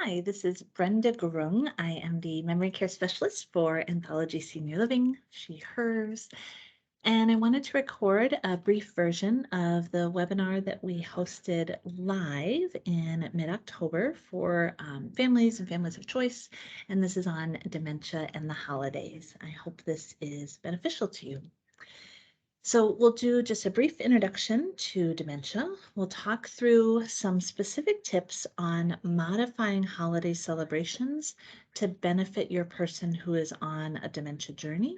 Hi, this is Brenda Grung. I am the memory care specialist for Anthology Senior Living, she, hers. And I wanted to record a brief version of the webinar that we hosted live in mid-October for families and families of choice. And this is on dementia and the holidays. I hope this is beneficial to you. So we'll do just a brief introduction to dementia. We'll talk through some specific tips on modifying holiday celebrations to benefit your person who is on a dementia journey.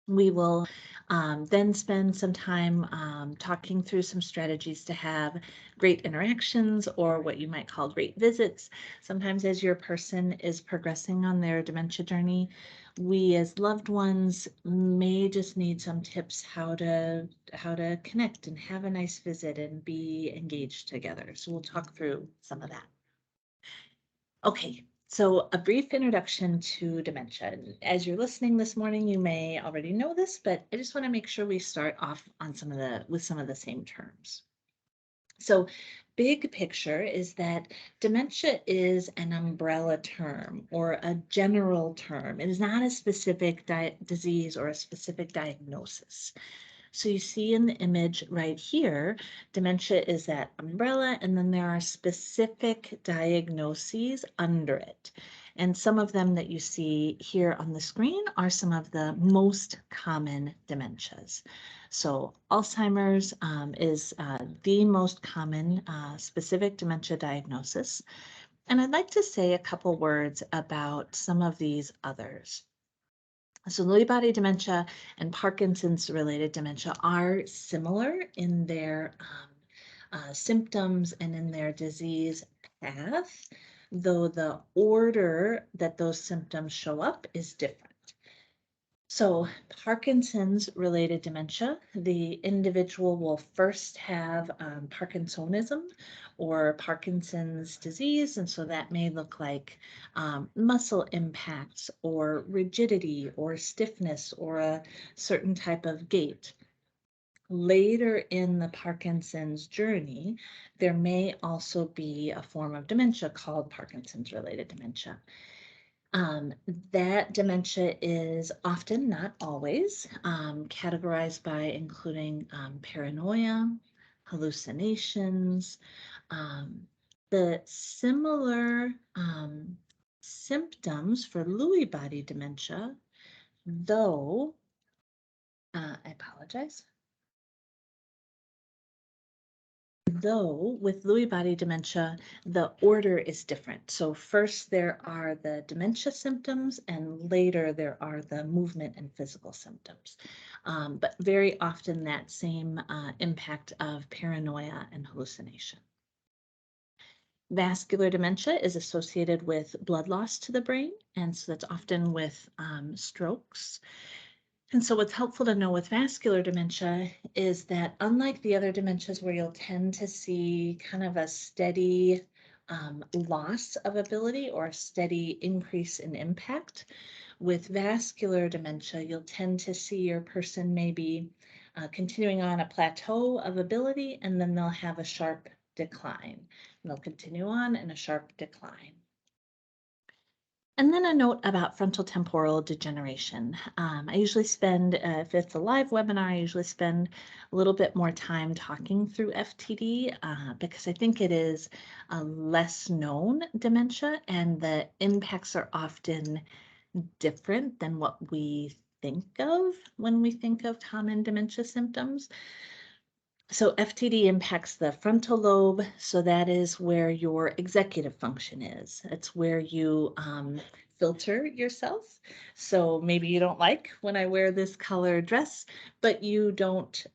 We will then spend some time talking through some strategies to have great interactions, or what you might call great visits. Sometimes as your person is progressing on their dementia journey, we as loved ones may just need some tips how to connect and have a nice visit and be engaged together. So we'll talk through some of that. Okay, so a brief introduction to dementia. And as you're listening this morning, you may already know this, but I just want to make sure we start off on with some of the same terms. So big picture is that dementia is an umbrella term or a general term. It is not a specific disease or a specific diagnosis. So you see in the image right here, dementia is that umbrella, and then there are specific diagnoses under it. And some of them that you see here on the screen are some of the most common dementias. So Alzheimer's is the most common specific dementia diagnosis. And I'd like to say a couple words about some of these others. So Lewy body dementia and Parkinson's related dementia are similar in their symptoms and in their disease path, though the order that those symptoms show up is different. So Parkinson's related dementia, the individual will first have Parkinsonism or Parkinson's disease. And so that may look like muscle impacts or rigidity or stiffness or a certain type of gait. Later in the Parkinson's journey, there may also be a form of dementia called Parkinson's related dementia. That dementia is often, not always, categorized by including paranoia, hallucinations, the similar symptoms for Lewy body dementia, though, I apologize. Though with Lewy body dementia, the order is different. So first there are the dementia symptoms, and later there are the movement and physical symptoms. But very often that same impact of paranoia and hallucination. Vascular dementia is associated with blood loss to the brain, and so that's often with strokes. And so what's helpful to know with vascular dementia is that unlike the other dementias where you'll tend to see kind of a steady loss of ability or a steady increase in impact, with vascular dementia, you'll tend to see your person maybe continuing on a plateau of ability, and then they'll have a sharp decline. And they'll continue on in a sharp decline. And then a note about frontotemporal degeneration. I usually spend, if it's a live webinar, I usually spend a little bit more time talking through FTD because I think it is a less known dementia, and the impacts are often different than what we think of when we think of common dementia symptoms. So FTD impacts the frontal lobe. So that is where your executive function is. It's where you filter yourself. So maybe you don't like when I wear this color dress, but you don't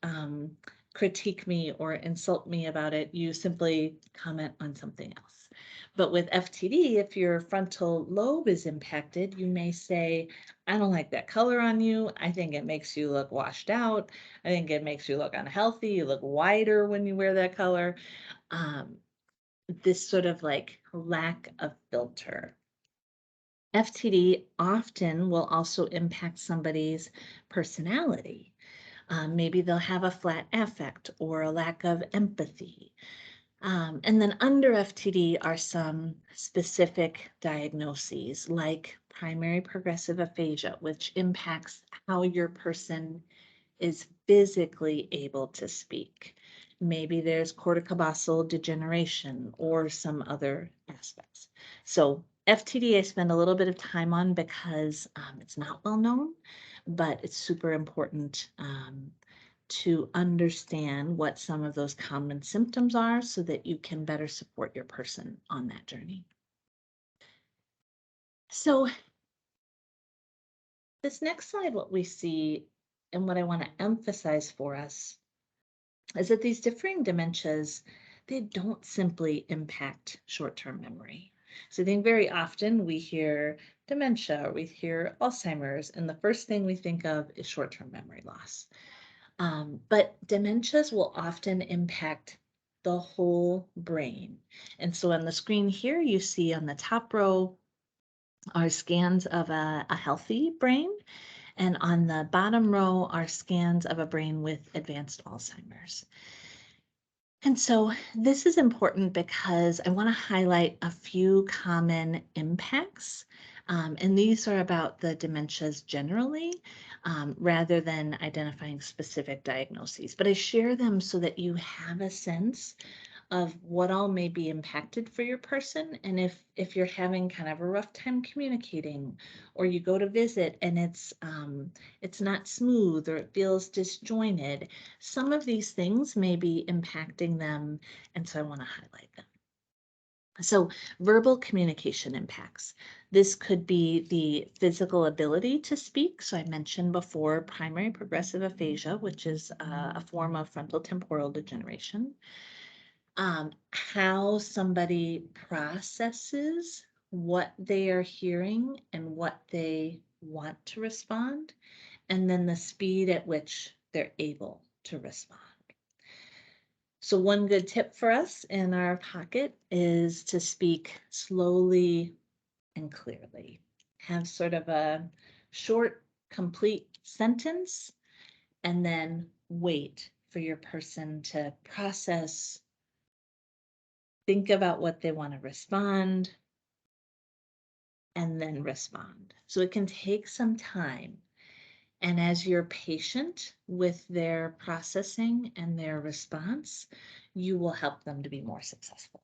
critique me or insult me about it. You simply comment on something else. But with FTD, if your frontal lobe is impacted, you may say, I don't like that color on you. I think it makes you look washed out. I think it makes you look unhealthy. You look whiter when you wear that color. This sort of like lack of filter. FTD often will also impact somebody's personality. Maybe they'll have a flat affect or a lack of empathy. And then under FTD are some specific diagnoses like primary progressive aphasia, which impacts how your person is physically able to speak. Maybe there's corticobasal degeneration or some other aspects. So FTD I spend a little bit of time on because it's not well known, but it's super important to understand what some of those common symptoms are so that you can better support your person on that journey. So this next slide, what we see and what I want to emphasize for us is that these differing dementias, they don't simply impact short-term memory. So I think very often we hear dementia or we hear Alzheimer's, and the first thing we think of is short-term memory loss. But dementias will often impact the whole brain. And so on the screen here, you see on the top row are scans of a healthy brain, and on the bottom row are scans of a brain with advanced Alzheimer's. And so this is important because I want to highlight a few common impacts. And these are about the dementias generally, rather than identifying specific diagnoses. But I share them so that you have a sense of what all may be impacted for your person. And if you're having kind of a rough time communicating, or you go to visit and it's not smooth or it feels disjointed, some of these things may be impacting them. And so I want to highlight them. So verbal communication impacts. This could be the physical ability to speak. So I mentioned before primary progressive aphasia, which is a form of frontal temporal degeneration. How somebody processes what they are hearing and what they want to respond, and then the speed at which they're able to respond. So one good tip for us in our pocket is to speak slowly and clearly. Have sort of a short, complete sentence, and then wait for your person to process, think about what they want to respond, and then respond. So it can take some time. And as you're patient with their processing and their response, you will help them to be more successful.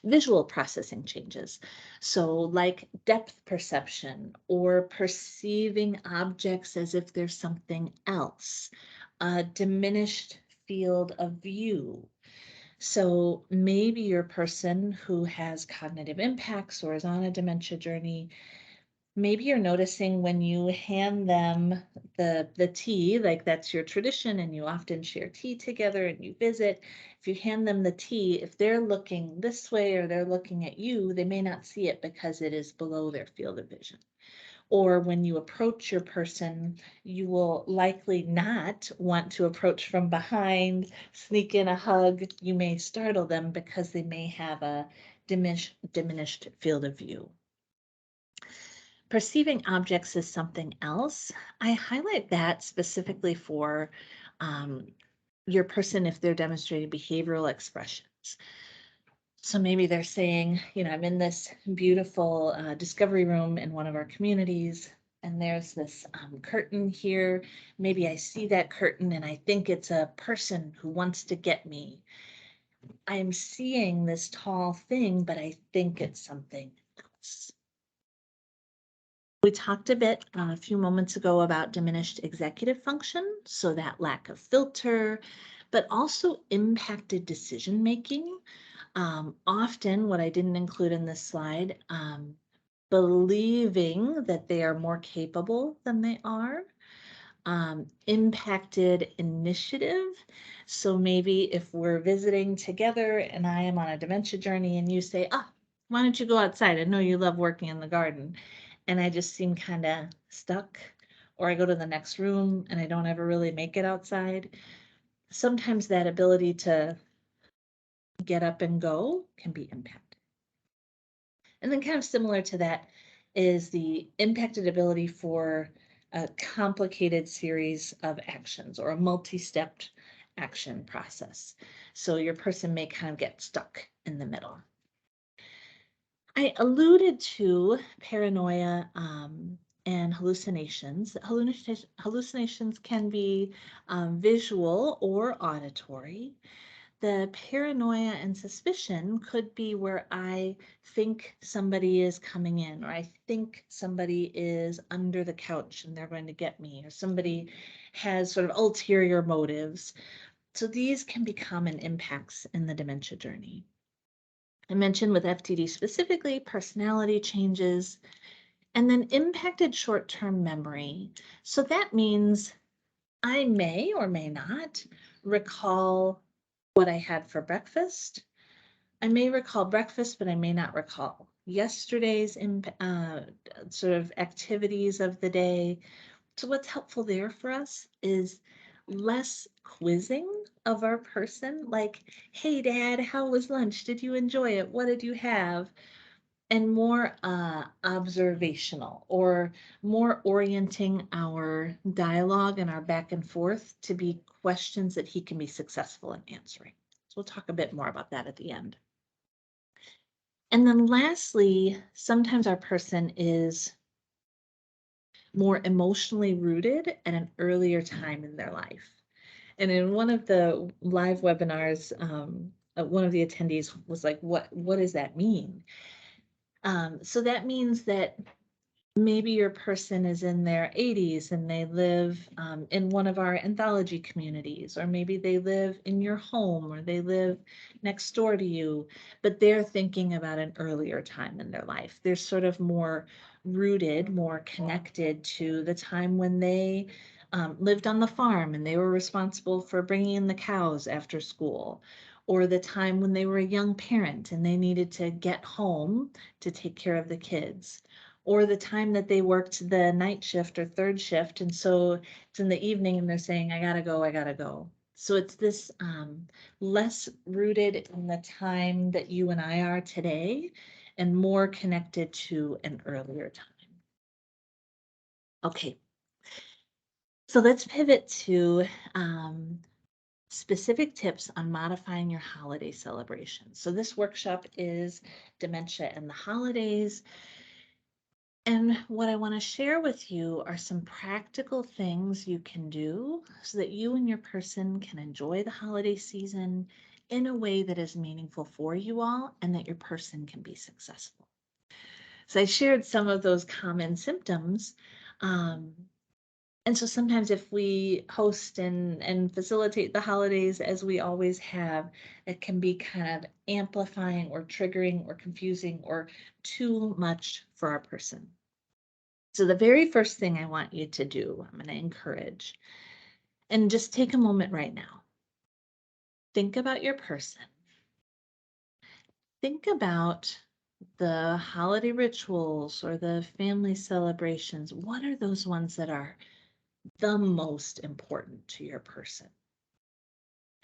Visual processing changes. So like depth perception or perceiving objects as if there's something else, a diminished field of view. So maybe your person who has cognitive impacts or is on a dementia journey, maybe you're noticing when you hand them the tea, like that's your tradition and you often share tea together and you visit. If you hand them the tea, if they're looking this way or they're looking at you, they may not see it because it is below their field of vision. Or when you approach your person, you will likely not want to approach from behind, sneak in a hug. You may startle them because they may have a diminished field of view. Perceiving objects as something else, I highlight that specifically for your person if they're demonstrating behavioral expressions. So maybe they're saying, I'm in this beautiful discovery room in one of our communities, and there's this curtain here. Maybe I see that curtain and I think it's a person who wants to get me. I'm seeing this tall thing, but I think it's something else. We talked a bit a few moments ago about diminished executive function, so that lack of filter, but also impacted decision making. Often, what I didn't include in this slide, believing that they are more capable than they are, impacted initiative. So maybe if we're visiting together and I am on a dementia journey and you say, why don't you go outside? I know you love working in the garden. And I just seem kind of stuck, or I go to the next room and I don't ever really make it outside. Sometimes that ability to get up and go can be impacted. And then kind of similar to that is the impacted ability for a complicated series of actions or a multi-stepped action process. So your person may kind of get stuck in the middle. I alluded to paranoia and hallucinations. Hallucinations can be visual or auditory. The paranoia and suspicion could be where I think somebody is coming in, or I think somebody is under the couch and they're going to get me, or somebody has sort of ulterior motives. So these can be common impacts in the dementia journey. I mentioned with FTD specifically, personality changes, and then impacted short-term memory. So that means I may or may not recall what I had for breakfast. I may recall breakfast, but I may not recall yesterday's sort of activities of the day. So what's helpful there for us is less quizzing of our person, like, hey, Dad, how was lunch? Did you enjoy it? What did you have? And more observational, or more orienting our dialogue and our back and forth to be questions that he can be successful in answering. So we'll talk a bit more about that at the end. And then lastly, sometimes our person is more emotionally rooted at an earlier time in their life. And in one of the live webinars, one of the attendees was like, what does that mean? So that means that maybe your person is in their 80s and they live in one of our anthology communities, or maybe they live in your home, or they live next door to you, but they're thinking about an earlier time in their life. They're sort of more rooted, more connected to the time when they lived on the farm and they were responsible for bringing in the cows after school, or the time when they were a young parent and they needed to get home to take care of the kids, or the time that they worked the night shift or third shift. And so it's in the evening and they're saying, I gotta go, I gotta go. So it's this less rooted in the time that you and I are today and more connected to an earlier time. Okay, so let's pivot to specific tips on modifying your holiday celebrations. So this workshop is Dementia and the Holidays. And what I want to share with you are some practical things you can do so that you and your person can enjoy the holiday season in a way that is meaningful for you all and that your person can be successful. So I shared some of those common symptoms. And so sometimes if we host and facilitate the holidays as we always have, it can be kind of amplifying or triggering or confusing or too much for our person. So the very first thing I want you to do, I'm going to encourage, and just take a moment right now. Think about your person. Think about the holiday rituals or the family celebrations. What are those ones that are the most important to your person?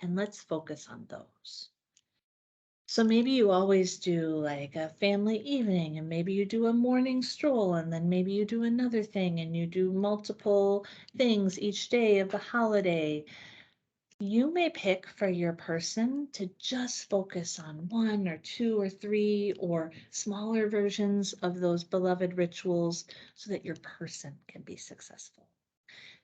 And let's focus on those. So maybe you always do like a family evening, and maybe you do a morning stroll, and then maybe you do another thing, and you do multiple things each day of the holiday. You may pick for your person to just focus on one or two or three or smaller versions of those beloved rituals so that your person can be successful.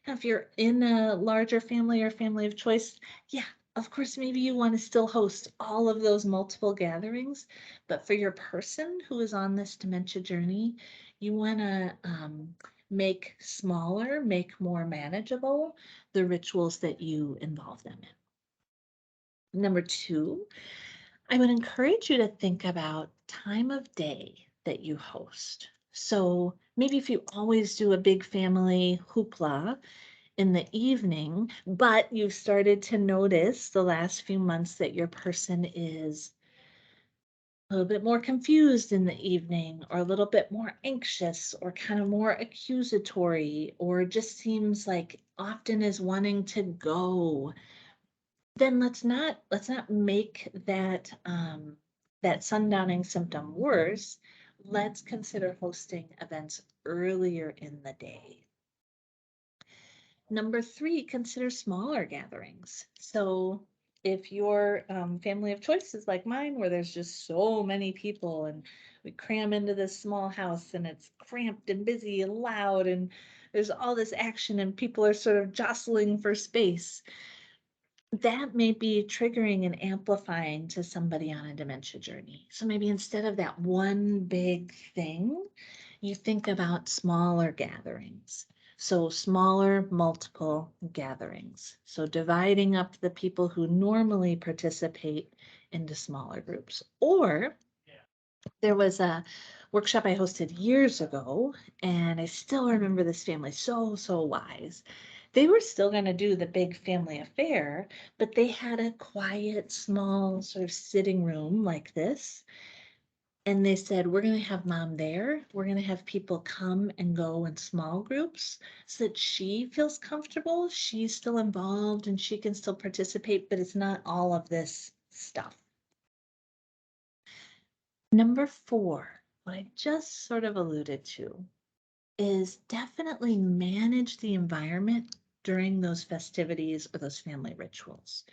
Now, if you're in a larger family or family of choice, yeah, of course, maybe you want to still host all of those multiple gatherings, but for your person who is on this dementia journey, you want to make smaller, make more manageable the rituals that you involve them in. Number two, I would encourage you to think about time of day that you host. So maybe if you always do a big family hoopla in the evening, but you've started to notice the last few months that your person is a little bit more confused in the evening, or a little bit more anxious, or kind of more accusatory, or just seems like often is wanting to go, then let's not make that that sundowning symptom worse. Let's consider hosting events earlier in the day. Number three, consider smaller gatherings. So if your family of choice is like mine, where there's just so many people and we cram into this small house and it's cramped and busy and loud and there's all this action and people are sort of jostling for space, that may be triggering and amplifying to somebody on a dementia journey. So maybe instead of that one big thing, you think about smaller gatherings. So smaller multiple gatherings. So dividing up the people who normally participate into smaller groups. Or there was a workshop I hosted years ago, and I still remember this family so wise. They were still going to do the big family affair, but they had a quiet, small sort of sitting room like this. And they said, we're going to have mom there. We're going to have people come and go in small groups so that she feels comfortable. She's still involved and she can still participate, but it's not all of this stuff. Number four, what I just sort of alluded to, is definitely manage the environment during those festivities or those family rituals.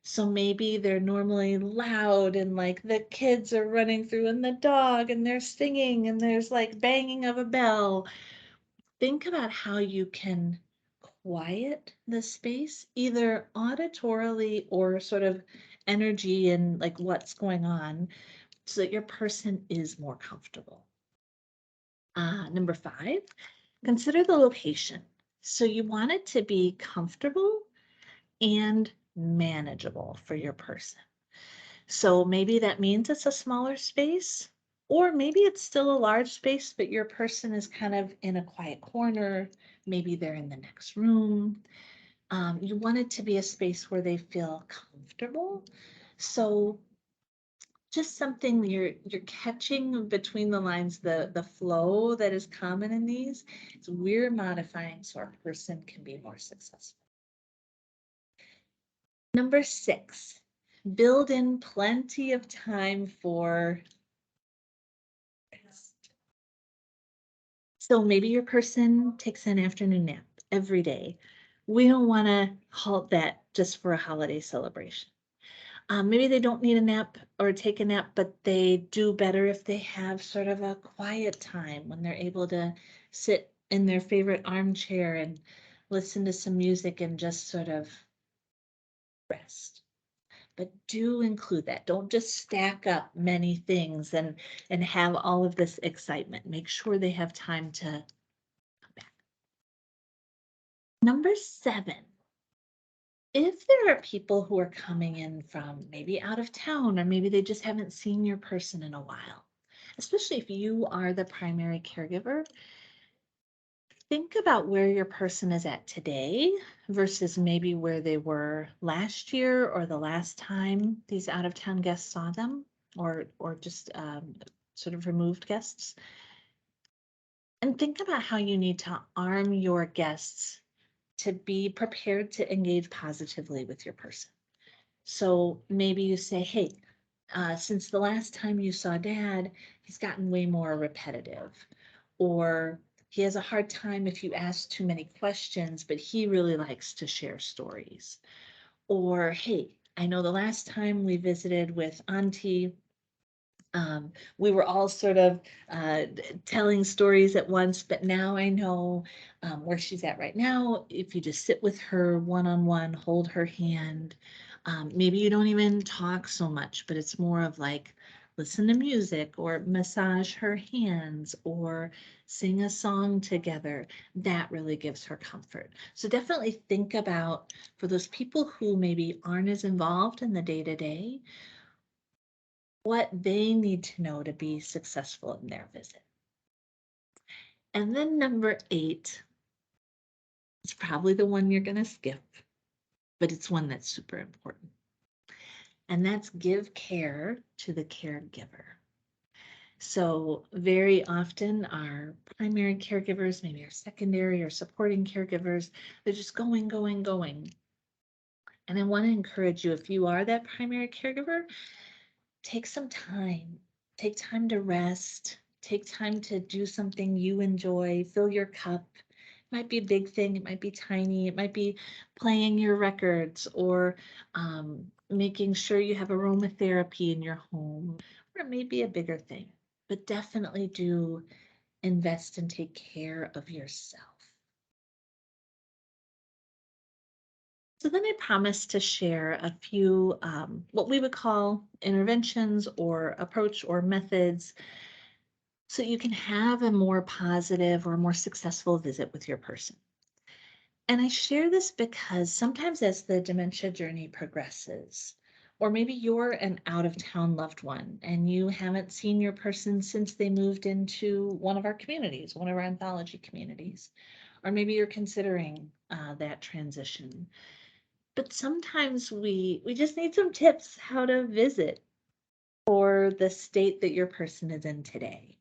So maybe they're normally loud and like the kids are running through and the dog and they're singing and there's like banging of a bell. Think about how you can quiet the space, either auditorily or sort of energy and like what's going on, so that your person is more comfortable. Number five, consider the location. So you want it to be comfortable and manageable for your person. So maybe that means it's a smaller space, or maybe it's still a large space, but your person is kind of in a quiet corner. Maybe they're in the next room. You want it to be a space where they feel comfortable. So just something you're catching between the lines, the flow that is common in these is we're modifying so our person can be more successful. Number six, build in plenty of time for rest. So maybe your person takes an afternoon nap every day. We don't want to halt that just for a holiday celebration. Maybe they don't need a nap or take a nap, but they do better if they have sort of a quiet time when they're able to sit in their favorite armchair and listen to some music and just sort of rest. But do include that. Don't just stack up many things and have all of this excitement. Make sure they have time to come back. Number seven, if there are people who are coming in from maybe out of town, or maybe they just haven't seen your person in a while, especially if you are the primary caregiver, think about where your person is at today versus maybe where they were last year or the last time these out of town guests saw them, or just sort of removed guests. And think about how you need to arm your guests to be prepared to engage positively with your person. So maybe you say, hey, since the last time you saw dad, he's gotten way more repetitive. Or he has a hard time if you ask too many questions, but he really likes to share stories. Or, hey, I know the last time we visited with Auntie, we were all sort of telling stories at once, but now I know where she's at right now. If you just sit with her one-on-one, hold her hand, maybe you don't even talk so much, but it's more of like listen to music or massage her hands or sing a song together. That really gives her comfort. So definitely think about, for those people who maybe aren't as involved in the day-to-day, what they need to know to be successful in their visit. And then number eight is probably the one you're going to skip, but it's one that's super important. And that's give care to the caregiver. So very often our primary caregivers, maybe our secondary or supporting caregivers, they're just going. And I want to encourage you, if you are that primary caregiver, take some time. Take time to rest. Take time to do something you enjoy. Fill your cup. Might be a big thing, it might be tiny, it might be playing your records or making sure you have aromatherapy in your home, or it may be a bigger thing. But definitely do invest and take care of yourself. So then I promised to share a few what we would call interventions or approach or methods so you can have a more positive or more successful visit with your person. And I share this because sometimes as the dementia journey progresses, or maybe you're an out of town loved one and you haven't seen your person since they moved into one of our communities, one of our anthology communities, or maybe you're considering that transition. But sometimes we just need some tips how to visit for the state that your person is in today.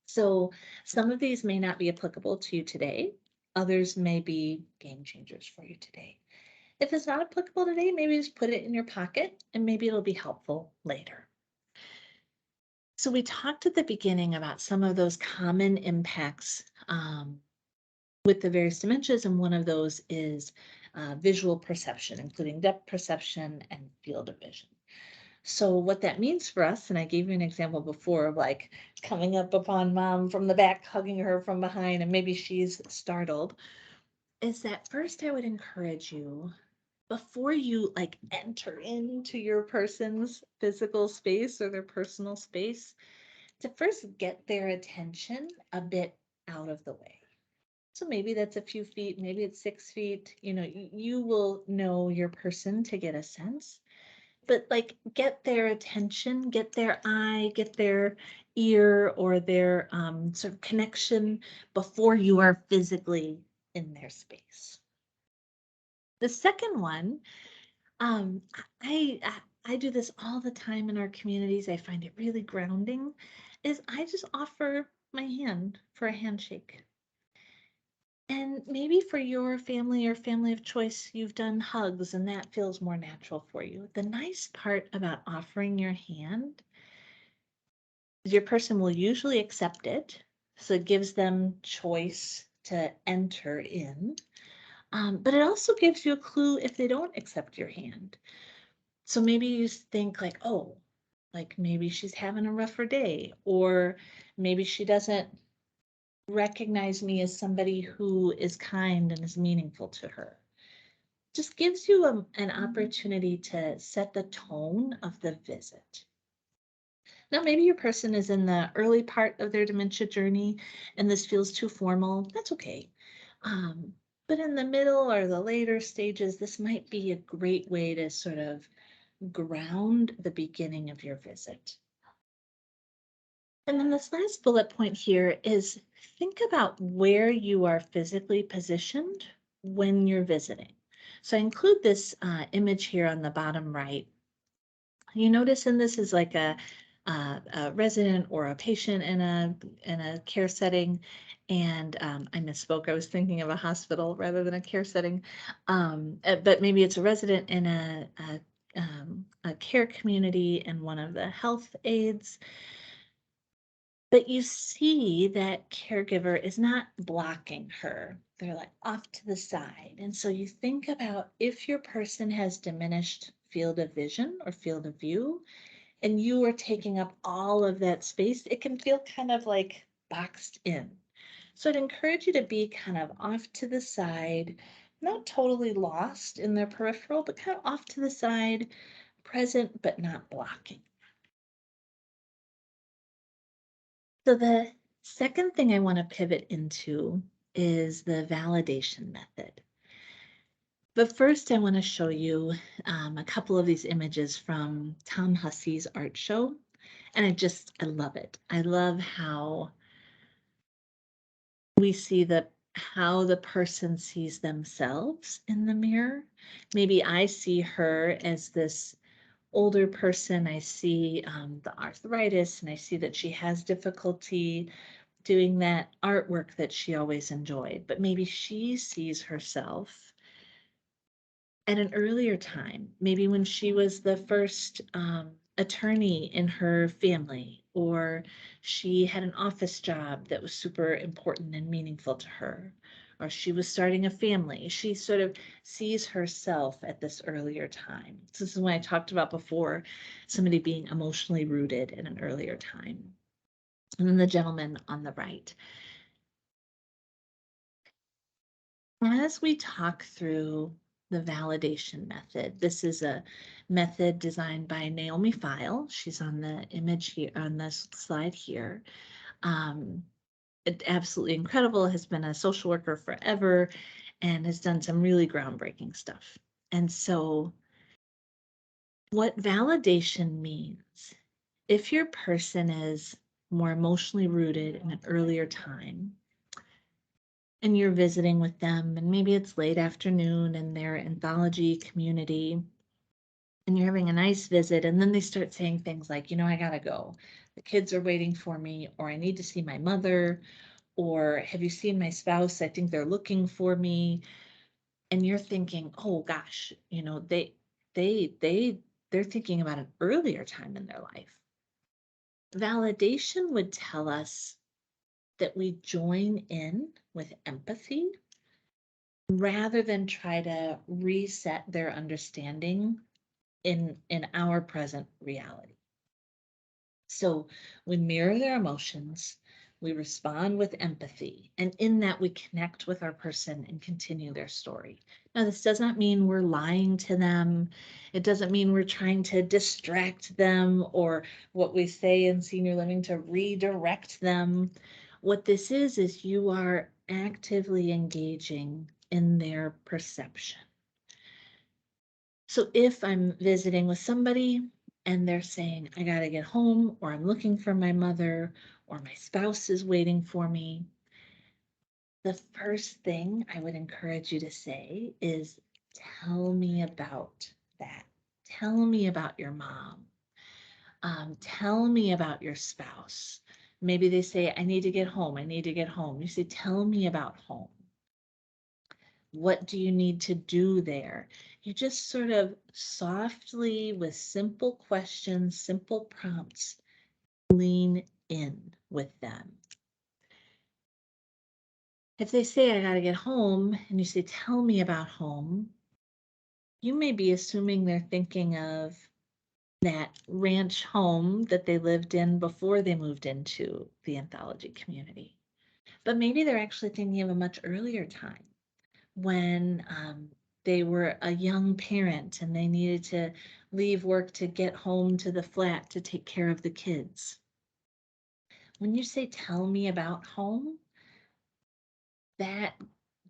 So some of these may not be applicable to you today. Others may be game changers for you today. If it's not applicable today, maybe just put it in your pocket and maybe it'll be helpful later. So we talked at the beginning about some of those common impacts with the various dementias, and one of those is visual perception, including depth perception and field of vision. So what that means for us, and I gave you an example before of like coming up upon mom from the back, hugging her from behind, and maybe she's startled, is that first I would encourage you before you like enter into your person's physical space or their personal space to first get their attention a bit out of the way. So maybe that's a few feet, maybe it's 6 feet, you will know your person to get a sense, but like get their attention, get their eye, get their ear or their sort of connection before you are physically in their space. The second one, um, I do this all the time in our communities. I find it really grounding, is I just offer my hand for a handshake. And maybe for your family or family of choice, you've done hugs and that feels more natural for you. The nice part about offering your hand is your person will usually accept it. So it gives them choice to enter in. But it also gives you a clue if they don't accept your hand. So maybe you think like, oh, like maybe she's having a rougher day, or maybe she doesn't recognize me as somebody who is kind and is meaningful to her. Just gives you an opportunity to set the tone of the visit. Now, maybe your person is in the early part of their dementia journey and this feels too formal. That's okay. But in the middle or the later stages, this might be a great way to sort of ground the beginning of your visit. And then this last bullet point here is think about where you are physically positioned when you're visiting. So I include this image here on the bottom right. You notice in this is like a resident or a patient in a care setting. And I misspoke. I was thinking of a hospital rather than a care setting. But maybe it's a resident in a care community and one of the health aides. But you see that caregiver is not blocking her. They're like off to the side. And so you think about if your person has diminished field of vision or field of view, and you are taking up all of that space, it can feel kind of like boxed in. So I'd encourage you to be kind of off to the side, not totally lost in their peripheral, but kind of off to the side, present, but not blocking. So the second thing I want to pivot into is the validation method. But first, I want to show you a couple of these images from Tom Hussey's art show. And I love it. I love how we see how the person sees themselves in the mirror. Maybe I see her as this older person. I see the arthritis and I see that she has difficulty doing that artwork that she always enjoyed, but maybe she sees herself at an earlier time, maybe when she was the first attorney in her family, or she had an office job that was super important and meaningful to her. or she was starting a family. She sort of sees herself at this earlier time. So this is when I talked about before, somebody being emotionally rooted in an earlier time. And then the gentleman on the right. As we talk through the validation method, this is a method designed by Naomi Feil. She's on the image here, on this slide here. Um, Absolutely incredible, has been a social worker forever and has done some really groundbreaking stuff. And so what validation means, if your person is more emotionally rooted in an earlier time, and you're visiting with them, and maybe it's late afternoon in their anthology community, and you're having a nice visit, and then they start saying things like, I gotta go. The kids are waiting for me, or I need to see my mother, or have you seen my spouse? I think they're looking for me. And you're thinking, oh gosh, they they're thinking about an earlier time in their life. Validation would tell us that we join in with empathy rather than try to reset their understanding in our present reality. So we mirror their emotions, we respond with empathy, and in that we connect with our person and continue their story. Now, this does not mean we're lying to them. It doesn't mean we're trying to distract them, or what we say in senior living, to redirect them. What this is you are actively engaging in their perception. So if I'm visiting with somebody and they're saying, I got to get home, or I'm looking for my mother, or my spouse is waiting for me, the first thing I would encourage you to say is, tell me about that. Tell me about your mom. Tell me about your spouse. Maybe they say, I need to get home. I need to get home. You say, tell me about home. What do you need to do there? You just sort of softly, with simple questions, simple prompts, lean in with them. If they say, I got to get home, and you say, tell me about home, you may be assuming they're thinking of that ranch home that they lived in before they moved into the anthology community. But maybe they're actually thinking of a much earlier time when they were a young parent and they needed to leave work to get home to the flat to take care of the kids. When you say, tell me about home, that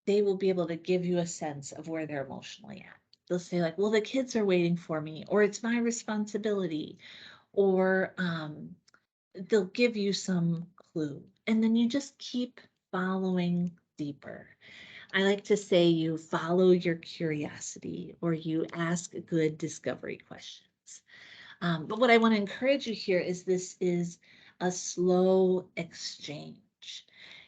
they will be able to give you a sense of where they're emotionally at. They'll say like, well, the kids are waiting for me, or it's my responsibility, or they'll give you some clue. And then you just keep following deeper. I like to say you follow your curiosity, or you ask good discovery questions. But what I want to encourage you here is this is a slow exchange.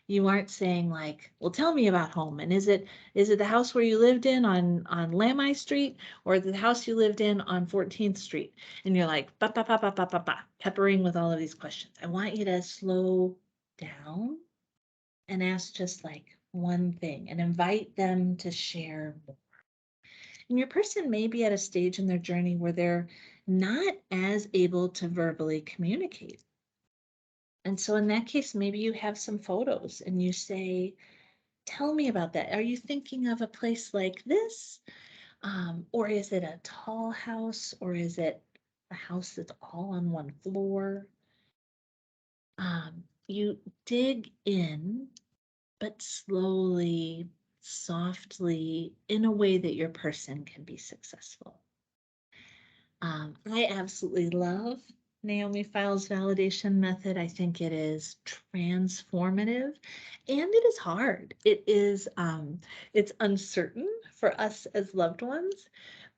You aren't saying like, well, tell me about home. And is it the house where you lived in on Lamai Street, or the house you lived in on 14th Street? And you're like, ba, ba, ba, ba, ba, ba, ba, peppering with all of these questions. I want you to slow down and ask just like one thing and invite them to share more. And your person may be at a stage in their journey where they're not as able to verbally communicate. And so in that case, maybe you have some photos and you say, tell me about that. Are you thinking of a place like this? Or is it a tall house? Or is it a house that's all on one floor? You dig in, but slowly, softly, in a way that your person can be successful. I absolutely love Naomi Feil's validation method. I think it is transformative, and it is hard. It's uncertain for us as loved ones,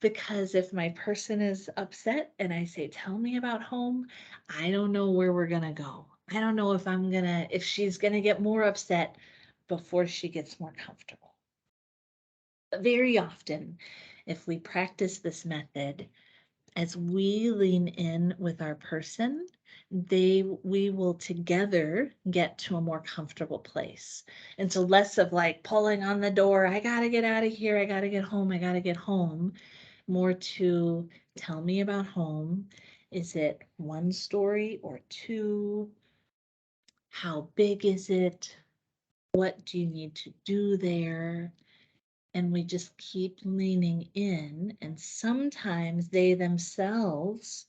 because if my person is upset and I say, tell me about home, I don't know where we're gonna go. I don't know if she's gonna get more upset before she gets more comfortable. But very often, if we practice this method, as we lean in with our person, we will together get to a more comfortable place. And so less of like pulling on the door, I gotta get out of here, I gotta get home, I gotta get home. More to tell me about home. Is it one story or two? How big is it? What do you need to do there? And we just keep leaning in, and sometimes they themselves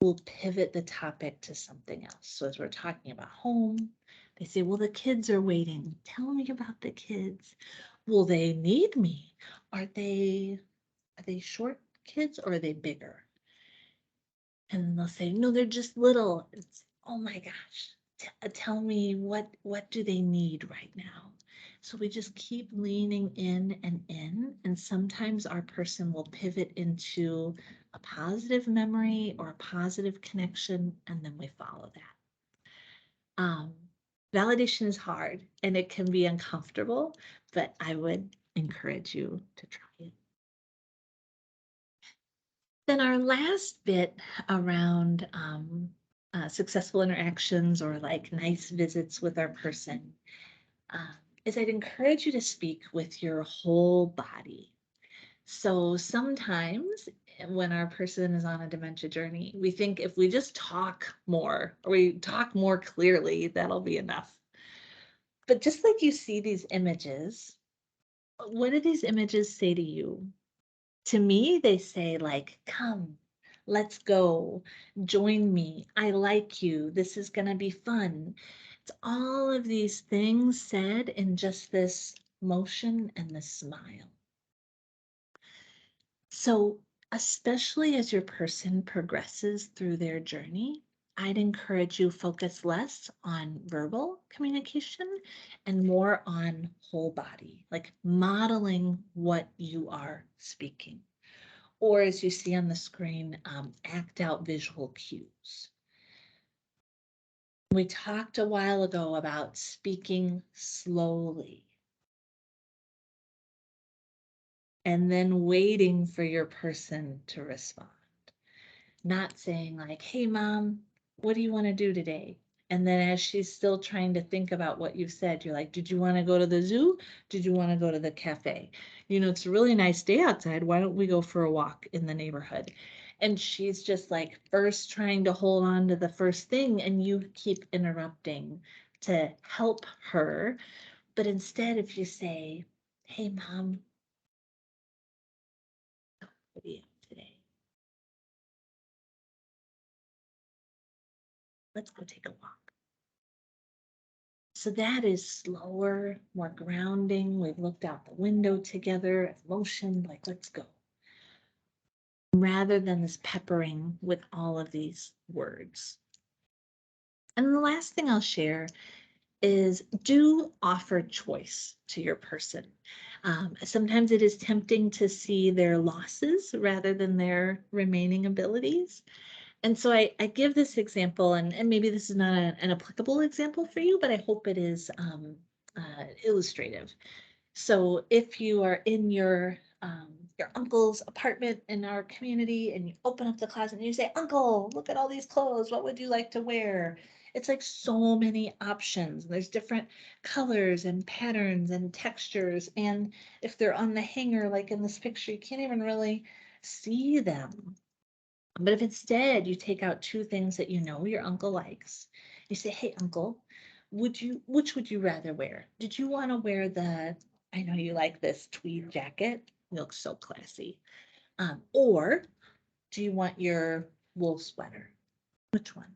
will pivot the topic to something else. So as we're talking about home, they say, well, the kids are waiting. Tell me about the kids. Will they need me? Are they short kids or are they bigger? And they'll say, no, they're just little. It's, oh my gosh, tell me what do they need right now? So we just keep leaning in, and sometimes our person will pivot into a positive memory or a positive connection, and then we follow that. Validation is hard and it can be uncomfortable, but I would encourage you to try it. Then our last bit around successful interactions or like nice visits with our person uh, is I'd encourage you to speak with your whole body. So sometimes when our person is on a dementia journey, we think if we just talk more or we talk more clearly, that'll be enough. But just like you see these images, what do these images say to you? To me, they say like, come, let's go, join me, I like you, this is gonna be fun. It's all of these things said in just this motion and this smile. So, especially as your person progresses through their journey, I'd encourage you focus less on verbal communication and more on whole body, like modeling what you are speaking. Or as you see on the screen, act out visual cues. We talked a while ago about speaking slowly and then waiting for your person to respond. Not saying like, hey mom, what do you want to do today? And then as she's still trying to think about what you've said, you're like, did you want to go to the zoo? Did you want to go to the cafe? You know, it's a really nice day outside. Why don't we go for a walk in the neighborhood? And she's just like first trying to hold on to the first thing, and you keep interrupting to help her. But instead, if you say, hey mom, what do you have today? Let's go take a walk. So that is slower, more grounding. We've looked out the window together, motion, like let's go. Rather than this peppering with all of these words. And the last thing I'll share is do offer choice to your person. Sometimes it is tempting to see their losses rather than their remaining abilities. And so I give this example, and maybe this is not an applicable example for you, but I hope it is illustrative. So if you are in your uncle's apartment in our community and you open up the closet and you say, Uncle, look at all these clothes. What would you like to wear? It's like so many options. There's different colors and patterns and textures. And if they're on the hanger, like in this picture, you can't even really see them. But if instead you take out two things that you know your uncle likes, you say, hey, uncle, which would you rather wear? Did you want to wear I know you like this tweed jacket, it looks so classy. Or do you want your wool sweater? Which one?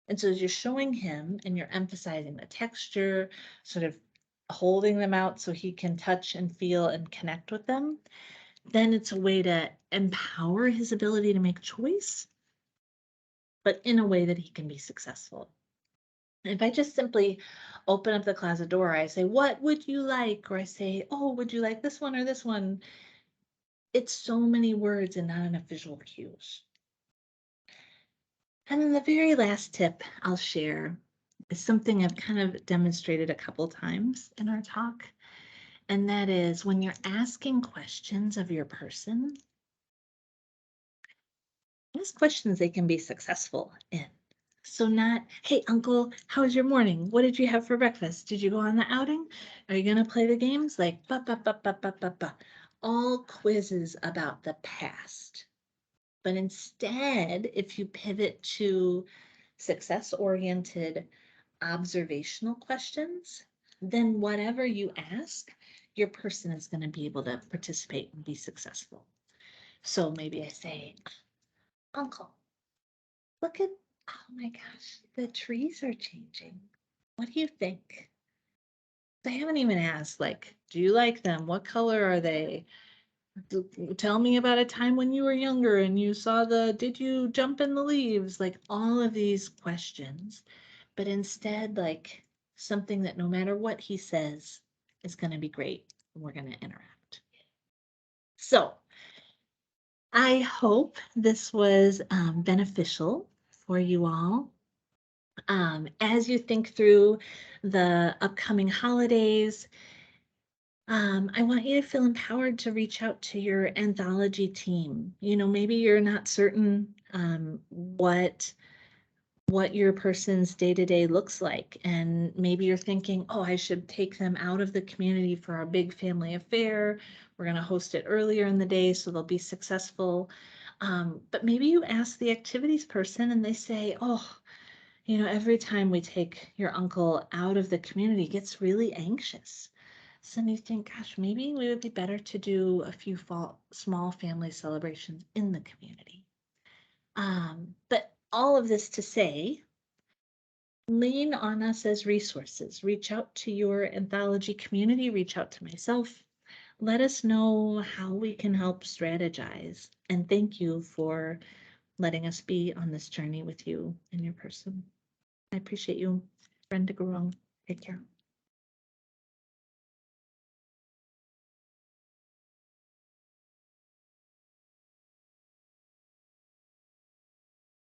And so as you're showing him and you're emphasizing the texture, sort of holding them out so he can touch and feel and connect with them, then it's a way to empower his ability to make choice, but in a way that he can be successful. If I just simply open up the closet door, I say, what would you like? Or I say, oh, would you like this one or this one? It's so many words and not enough visual cues. And then the very last tip I'll share is something I've kind of demonstrated a couple times in our talk. And that is when you're asking questions of your person, Ask questions they can be successful in. So not, hey, uncle, how was your morning? What did you have for breakfast? Did you go on the outing? Are you gonna play the games? Like, ba. All quizzes about the past. But instead, if you pivot to success-oriented observational questions, then whatever you ask, your person is going to be able to participate and be successful. So maybe I say, Uncle, look at, oh my gosh, the trees are changing. What do you think? I haven't even asked, like, do you like them? What color are they? Tell me about a time when you were younger and you saw did you jump in the leaves? Like all of these questions, but instead, like something that no matter what he says is going to be great. We're going to interact. So I hope this was beneficial for you all. As you think through the upcoming holidays, I want you to feel empowered to reach out to your anthology team. You know, maybe you're not certain what your person's day-to-day looks like, and maybe you're thinking, oh, I should take them out of the community for our big family affair. We're going to host it earlier in the day so they'll be successful. But maybe you ask the activities person and they say, oh, you know, every time we take your uncle out of the community, he gets really anxious. So then you think, gosh, maybe we would be better to do a few small family celebrations in the community. But all of this to say, lean on us as resources. Reach out to your anthology community, reach out to myself. Let us know how we can help strategize. And thank you for letting us be on this journey with you and your person. I appreciate you, Brenda Garong. Take care.